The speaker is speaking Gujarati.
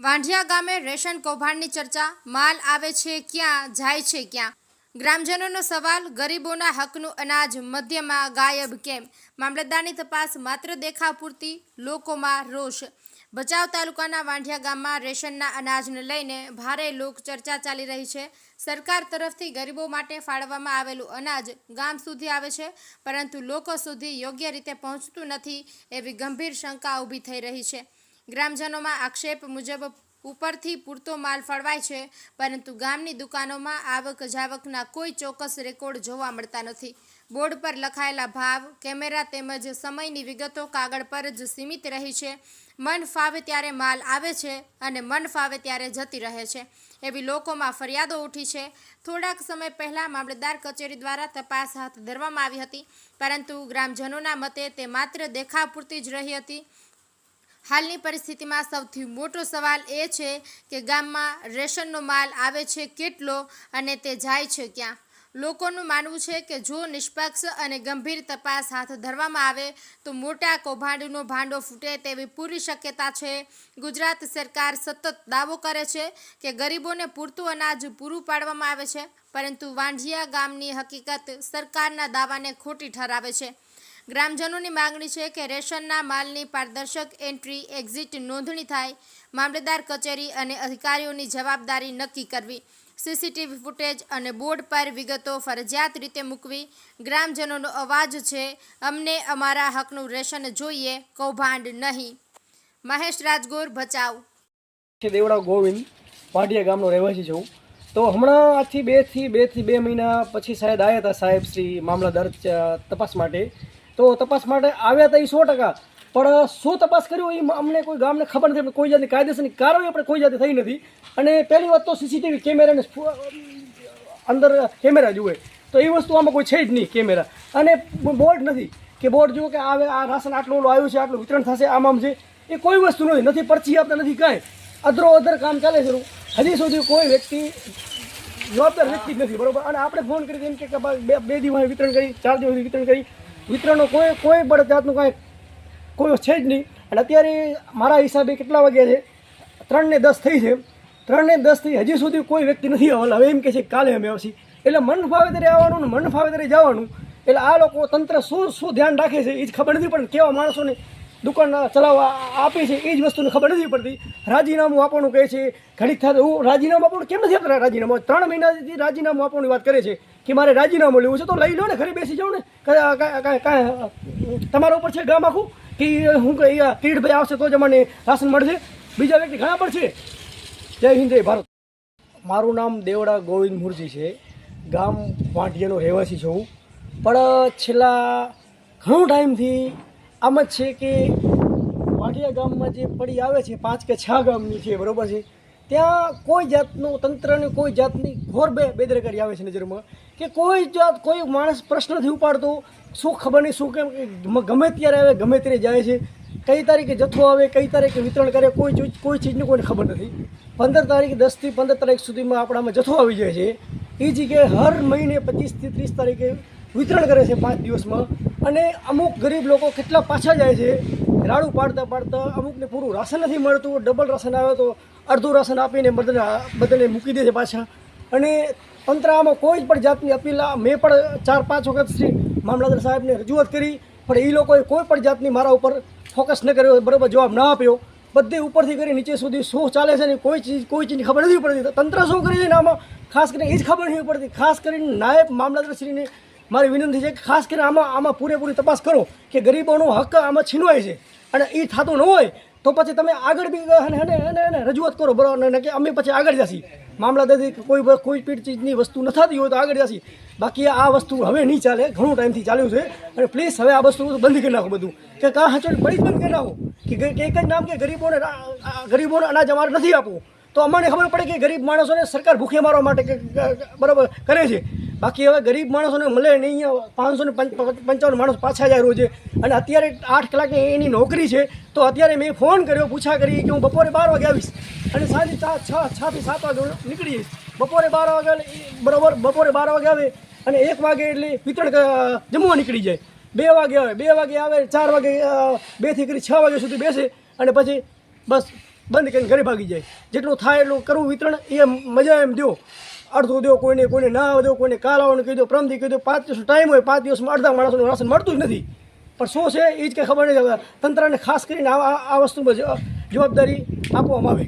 વાંઢિયા ગામે રેશન કૌભાંડની ચર્ચા, માલ આવે છે ક્યાં, જાય છે ક્યાં? ગ્રામજનોનો સવાલ, ગરીબોના હકનું અનાજ મધ્યમાં ગાયબ કેમ? મામલતદારની તપાસ માત્ર દેખાવ પૂરતી, લોકોમાં રોષ. ભચાઉ તાલુકાના વાંઢિયા ગામમાં રેશનના અનાજને લઈને ભારે લોક ચર્ચા ચાલી રહી છે. સરકાર તરફથી ગરીબો માટે ફાળવવામાં આવેલું અનાજ ગામ સુધી આવે છે, પરંતુ લોકો સુધી યોગ્ય રીતે પહોંચતું નથી, એવી ગંભીર શંકા ઊભી થઈ રહી છે. ગ્રામજનોમાં આક્ષેપ મુજબ ઉપરથી પૂરતો માલ ફળવાય છે, પરંતુ ગામની દુકાનોમાં આવક જાવકના કોઈ ચોક્કસ રેકોર્ડ જોવા મળતા નથી. બોર્ડ પર લખાયેલા ભાવ, કેમેરા તેમજ સમયની વિગતો કાગળ પર જ સીમિત રહી છે. મન ફાવે ત્યારે માલ આવે છે અને મન ફાવે ત્યારે જતી રહે છે, એવી લોકોમાં ફરિયાદો ઉઠી છે. થોડાક સમય પહેલા મામલતદાર કચેરી દ્વારા તપાસ હાથ ધરવામાં આવી હતી, પરંતુ ગ્રામજનોના મતે તે માત્ર દેખાવ પૂરતી જ રહી હતી. હાલની પરિસ્થિતિમાં સૌથી મોટો સવાલ એ છે કે ગામમાં રેશનનો માલ આવે છે કેટલો અને તે જાય છે ક્યાં? લોકોનું માનવું છે કે જો નિષ્પક્ષ અને ગંભીર તપાસ હાથ ધરવામાં આવે તો મોટા કૌભાંડનો ભાંડો ફૂટે તેવી પૂરી શક્યતા છે. ગુજરાત સરકાર સતત દાવો કરે છે કે ગરીબોને પૂરતું અનાજ પૂરું પાડવામાં આવે છે, પરંતુ વાંઢિયા ગામની હકીકત સરકારના દાવાને ખોટી ઠરાવે છે. ગ્રામજનોની માંગણી છે કે રેશનના માલની પારદર્શક એન્ટ્રી એક્ઝિટ નોંધણી થાય, મામલતદાર કચેરી અને અધિકારીઓની જવાબદારી નક્કી કરવી, સીસીટીવી ફૂટેજ અને બોર્ડ પર વિગતો ફરજિયાત રીતે મૂકવી. ગ્રામજનોનો અવાજ છે, અમને અમારા હકનું રેશન જોઈએ, કૌભાંડ નહીં. મહેશ રાજગોર, ભચાઉ. દેવડા ગોવિંદ, વાંઢિયા ગામનો રહેવાસી છું. તો હમણાં આજથી બે મહિના પછી શાયદ આવ્યા હતા સાહેબ શ્રી મામલતદાર તપાસ માટે. તો તપાસ માટે આવ્યા હતા એ 100%, પણ શું તપાસ કર્યું એ અમને કોઈ ગામને ખબર નથી. કોઈ જાતની કાયદેસરની કાર્યવાહી આપણે કોઈ જાતે થઈ નથી. અને પહેલી વાત તો સીસીટીવી કેમેરાને અંદર કેમેરા જુએ તો એ વસ્તુ આમાં કોઈ છે જ નહીં કેમેરા. અને બોર્ડ નથી કે બોર્ડ જુઓ કે આ રાશન આટલું આવ્યું છે, આટલું વિતરણ થશે, આમ છે, એ કોઈ વસ્તુ નથી. પરચી આપતા નથી, કાંઈ અધરો અધર કામ ચાલે છે. હજી સુધી કોઈ વ્યક્તિ જવાબદાર વ્યક્તિ જ નથી, બરોબર. અને આપણે ફોન કરી એમ કે બે દિવસ વિતરણ કરી, 4 દિવસ વિતરણ કરી, વિતરણનો કોઈ બળ જાતનું કાંઈ કોઈ છે જ નહીં. અને અત્યારે મારા હિસાબે કેટલા વાગ્યા છે? 3:10 થઈ છે. 3:10 થી હજી સુધી કોઈ વ્યક્તિ નથી આવવાના. હવે એમ કે છે કાલે અમે આવશી. એટલે મન ફાવે ત્યારે આવવાનું ને મન ફાવે ત્યારે જવાનું. એટલે આ લોકો તંત્ર શું ધ્યાન રાખે છે એ જ ખબર નથી પડતી. કેવા માણસોને દુકાન ચલાવવા આપી છે એ જ વસ્તુને ખબર નથી પડતી. રાજીનામું આપવાનું કહે છે, ઘડીક થાય હું રાજીનામું આપવાનું કેમ નથી આપતા? રાજીનામું 3 મહિનાથી રાજીનામું આપવાની વાત કરે છે કે મારે રાજીનામું લેવું છે. તો લઈ લો ને, ઘરે બેસી જાઓ ને. તમારા ઉપર છે ગામ આખું કે હું કિરીટભાઈ આવશે તો જ અમને રાશન મળશે. બીજા વ્યક્તિ ઘણા પણ છે. જય હિન્દ, જય ભારત. મારું નામ દેવડા ગોવિંદ મુરજી છે. ગામ વાંઢિયાનો રહેવાસી છું. પણ છેલ્લા ઘણો ટાઈમથી આમ જ છે કે વાંઢિયા ગામમાં જે પડી આવે છે 5 કે 6 ગામની છે, બરાબર છે, ત્યાં કોઈ જાતનું તંત્રની કોઈ જાતની ઘોર બેદરકારી આવે છે નજરમાં. કે કોઈ માણસ પ્રશ્ન નથી ઉપાડતો. શું ખબર નહીં શું કેમ ગમે ત્યારે આવે ગમે ત્યારે જાય છે. કઈ તારીખે જથ્થો આવે, કઈ તારીખે વિતરણ કરે, કોઈ ચીજની કોઈને ખબર નથી. 15 તારીખ 10 થી 15 તારીખ સુધીમાં આપણામાં જથ્થો આવી જાય છે. એ જગ્યાએ હર મહિને 25 થી 30 તારીખે વિતરણ કરે છે 5 દિવસમાં. અને અમુક ગરીબ લોકો કેટલા પાછા જાય છે, રાડું પાડતા અમુકને પૂરું રાશન નથી મળતું. ડબલ રાશન આવે તો અડધું રાશન આપીને બધાને મૂકી દે છે પાછા. અને તંત્ર આમાં કોઈ પણ જાતની અપીલ મેં પણ 4-5 વખત શ્રી મામલતદાર સાહેબને રજૂઆત કરી, પણ એ લોકોએ કોઈ પણ જાતની મારા ઉપર ફોકસ ન કર્યો, બરાબર જવાબ ના આપ્યો. બધે ઉપરથી કરી નીચે સુધી શું ચાલે છે ને કોઈ ચીજની ખબર નથી પડતી. તંત્ર શું કરે છે ને આમાં ખાસ કરીને એ જ ખબર નથી પડતી. ખાસ કરીને નાયબ મામલતદારશ્રીને મારી વિનંતી છે કે ખાસ કરીને આમાં પૂરેપૂરી તપાસ કરો કે ગરીબોનો હક આમાં છીનવાય છે. અને એ થતું ન હોય તો પછી તમે આગળ બી રજૂઆત કરો, બરાબર, કે અમે પછી આગળ જશી. મામલતદારથી કોઈ પીઠ ચીજની વસ્તુ ન થતી હોય તો આગળ જશી. બાકી આ વસ્તુ હવે નહીં ચાલે, ઘણું ટાઈમથી ચાલ્યું છે. અને પ્લીઝ હવે આ વસ્તુ બંધ કરી નાખો બધું, કે કાં હચોટ પડી જ બંધ કરી નાખો. કે એક જ નામ કે ગરીબોને અનાજ અમારે નથી આપવું, તો અમને ખબર પડે કે ગરીબ માણસોને સરકાર ભૂખે મારવા માટે બરાબર કરે છે. બાકી હવે ગરીબ માણસોને મળે નહીં. 555 માણસ પાછા જાય રોજે. અને અત્યારે 8 કલાકની એની નોકરી છે. તો અત્યારે મેં ફોન કર્યો, પૂછા કરી કે હું બપોરે 12 વાગે આવીશ અને સાંજે 6 થી 7 વાગે નીકળી જઈશ. બપોરે 12 વાગે બરાબર, બપોરે 12 વાગે આવે અને 1 વાગે એટલે વિતરણ જમવા નીકળી જાય. 2 વાગે આવે, 4 વાગે 2 થી કરી 6 વાગ્યા સુધી બેસે અને પછી બસ બંધ કરીને ઘરે ભાગી જાય. જેટલું થાય એટલું કરવું વિતરણ, એ મજા એમ દો. અડધું દો, કોઈને ના દો, કોઈને કાલ આવવાનું કહી દો, પ્રમદી કહી દો. 5 દિવસનો ટાઈમ હોય, 5 દિવસમાં અડધા માણસોનું રાશન મળતું જ નથી. પણ શું છે એ જ કંઈ ખબર નથી. તંત્રને ખાસ કરીને આ વસ્તુમાં જવાબદારી આપવામાં આવે.